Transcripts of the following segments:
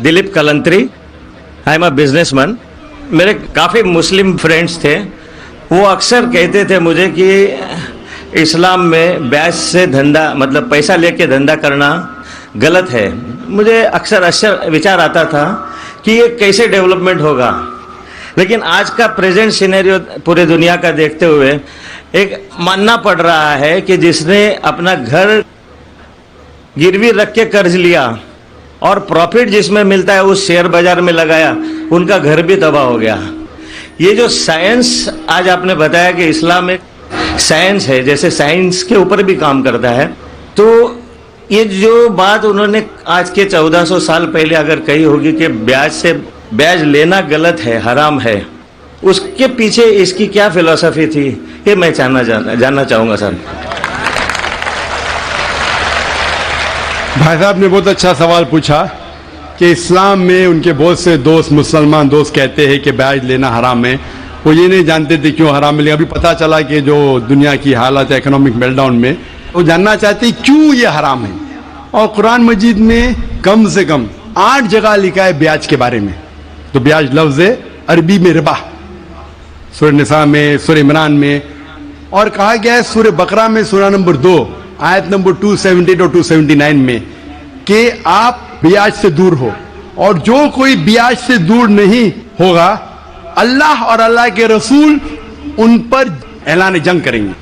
Dilip Kalantri, I am a businessman. मेरे काफ़ी Muslim friends थे, वो अक्सर कहते थे मुझे कि इस्लाम में ब्याज से धंधा मतलब पैसा लेके धंधा करना गलत है। मुझे अक्सर विचार आता था कि ये कैसे डेवलपमेंट होगा, लेकिन आज का प्रेजेंट सिनेरियो पूरे दुनिया का देखते हुए एक मानना पड़ रहा है कि जिसने अपना घर गिरवी रख के कर्ज लिया और प्रॉफिट जिसमें मिलता है उस शेयर बाजार में लगाया, उनका घर भी तबाह हो गया। ये जो साइंस आज आपने बताया कि इस्लाम एक साइंस है, जैसे साइंस के ऊपर भी काम करता है, तो ये जो बात उन्होंने आज के 1400 साल पहले अगर कही होगी कि ब्याज लेना गलत है, हराम है, उसके पीछे इसकी क्या फिलॉसफी थी, ये मैं जानना चाहूँगा सर। भाई साहब ने बहुत अच्छा सवाल पूछा कि इस्लाम में उनके बहुत से दोस्त, मुसलमान दोस्त कहते हैं कि ब्याज लेना हराम है। वो ये नहीं जानते थे क्यों हराम है, अभी पता चला कि जो दुनिया की हालत है इकोनॉमिक मेल्टडाउन में, वो जानना चाहते हैं क्यों ये हराम है। और कुरान मजीद में कम से कम 8 जगह लिखा है ब्याज के बारे में। तो ब्याज लफ्ज़ है अरबी में रिबा, सूरह निसा में, सूरह इमरान में, और कहा गया है सूरह बकरा में सूरह नंबर 2 आयत नंबर 278 और 279 में कि आप ब्याज से दूर हो, और जो कोई ब्याज से दूर नहीं होगा अल्लाह और अल्लाह के रसूल उन पर ऐलान जंग करेंगे।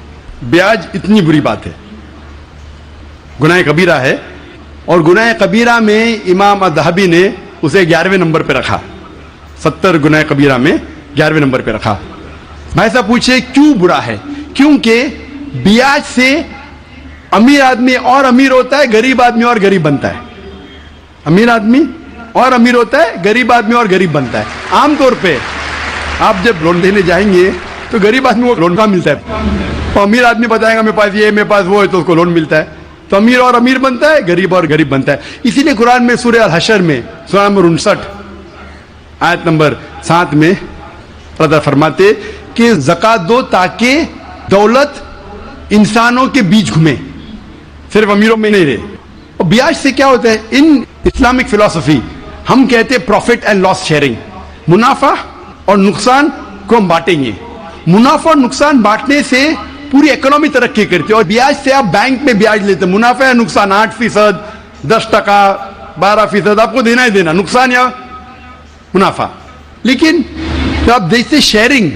ब्याज इतनी बुरी बात है, गुनाह कबीरा है, और गुनाह कबीरा में इमाम अज़हबी ने उसे 11वें नंबर पे रखा, 70 गुनाह कबीरा में 11वें नंबर पे रखा। भाई साहब पूछे क्यों बुरा है? क्योंकि ब्याज से अमीर आदमी और अमीर होता है, गरीब आदमी और गरीब बनता है। अमीर आदमी और अमीर होता है, गरीब आदमी और गरीब बनता है। आमतौर पे आप जब लोन देने जाएंगे तो गरीब आदमी को लोन कहाँ मिलता है, तो अमीर आदमी बताएगा मेरे पास ये, मेरे पास वो है, तो उसको लोन मिलता है। तो अमीर और अमीर बनता है, गरीब और गरीब बनता है। इसीलिए कुरान में सूरह अल-हशर में सूरह नंबर 59 आयत नंबर 7 में अल्लाह फरमाते कि ज़कात दो ताकि दौलत इंसानों के बीच घूमे, सिर्फ अमीरों में नहीं रहे। और ब्याज से क्या होता है? इन इस्लामिक फिलॉसफी हम कहते हैं प्रॉफिट एंड लॉस शेयरिंग, मुनाफा और नुकसान को हम बांटेंगे। मुनाफा और नुकसान बांटने से पूरी इकोनॉमी तरक्की करती है। और ब्याज से आप बैंक में ब्याज लेते हैं, मुनाफा या नुकसान 8%, 10%, 12% आपको देना ही देना, नुकसान या मुनाफा। लेकिन तो आप देखते शेयरिंग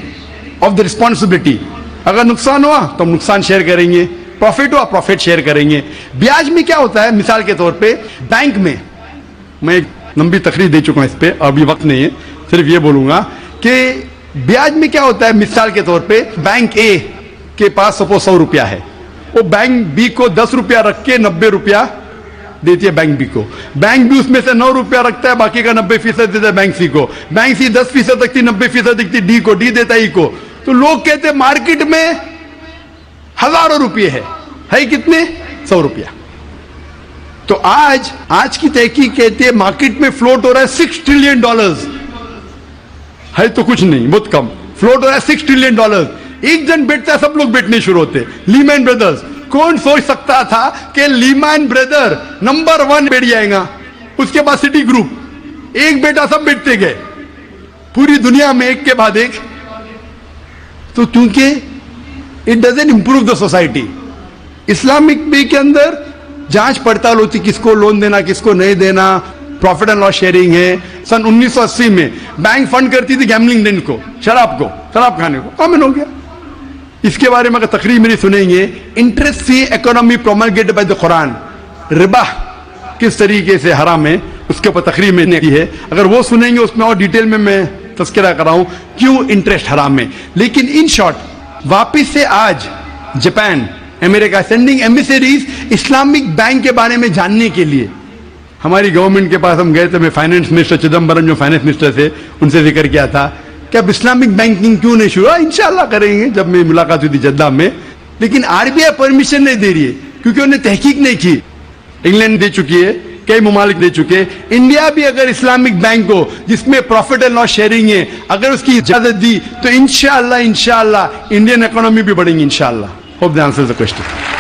ऑफ द रिस्पॉन्सिबिलिटी, अगर नुकसान हुआ तो हम नुकसान शेयर करेंगे, प्रॉफिट हुआ प्रॉफिट शेयर करेंगे। ब्याज में क्या होता है? मिसाल के तौर पे बैंक में, मैं एक लंबी तकरीर दे चुका हूं इस पे, अभी वक्त नहीं है, सिर्फ ये बोलूंगा कि ब्याज में क्या होता है। मिसाल के तौर पे बैंक ए के पास सपोज 100 रुपया है, वो बैंक बी को 10 रुपया रख के 90 रुपया देती है बैंक बी को। बैंक बी उसमें से 9 रुपया रखता है, बाकी का 90% देता है बैंक सी को। बैंक सी 10% रखती, 90% रखती डी को, डी देता ई को। तो लोग कहते हैं मार्केट में हजारों रुपये है कितने? 100 रुपया। तो आज की तहकीक कहते हैं मार्केट में फ्लोट हो रहा है $6 ट्रिलियन, है तो कुछ नहीं, बहुत कम फ्लोट हो रहा है $6 ट्रिलियन। एक जन बैठता है, सब लोग बैठने शुरू होते। लीमैन ब्रदर्स, कौन सोच सकता था कि लीमैन ब्रदर नंबर 1 बैठ जाएगा, उसके बाद सिटी ग्रुप, एक बेटा सब बैठते गए पूरी दुनिया में एक के बाद एक। तो क्योंकि it doesn't improve the society. Islamic way के अंदर जांच पड़ताल होती, किसको लोन देना किसको नहीं देना, प्रॉफिट एंड लॉस शेयरिंग है। सन 1980 में बैंक फंड करती थी गैम्बलिंग देन को, शराब खाने को, कॉमन हो गया। इसके बारे में अगर तकरीर मेरी सुनेंगे, interest free economy promulgated by the Quran, रिबा किस तरीके से हराम है, उसके ऊपर तकरीर मैंने की है। अगर वो सुनेंगे उसमें और डिटेल में मैं तस्करा कर रहा हूं क्यों इंटरेस्ट हराम है। लेकिन इन शॉर्ट वापिस से आज Japan, America sending emissaries Islamic bank के बारे में जानने के लिए। हमारी गवर्नमेंट के पास हम गए थे, मैं फाइनेंस मिनिस्टर चिदम्बरम जो फाइनेंस मिनिस्टर थे उनसे जिक्र किया था कि अब इस्लामिक बैंकिंग क्यों नहीं शुरू? इंशाल्लाह करेंगे, जब मेरी मुलाकात हुई थी जद्दा में। लेकिन आरबीआई परमिशन नहीं दे रही है क्योंकि उन्होंने तहकीक नहीं की। इंग्लैंड दे चुकी है, कई ममालिक दे चुके। इंडिया भी अगर इस्लामिक बैंक को जिसमें प्रॉफिट एंड लॉस शेयरिंग है अगर उसकी इजाजत दी तो इंशाअल्लाह इंडियन इकोनॉमी भी बढ़ेगी इंशाअल्लाह। Hope that answers the question.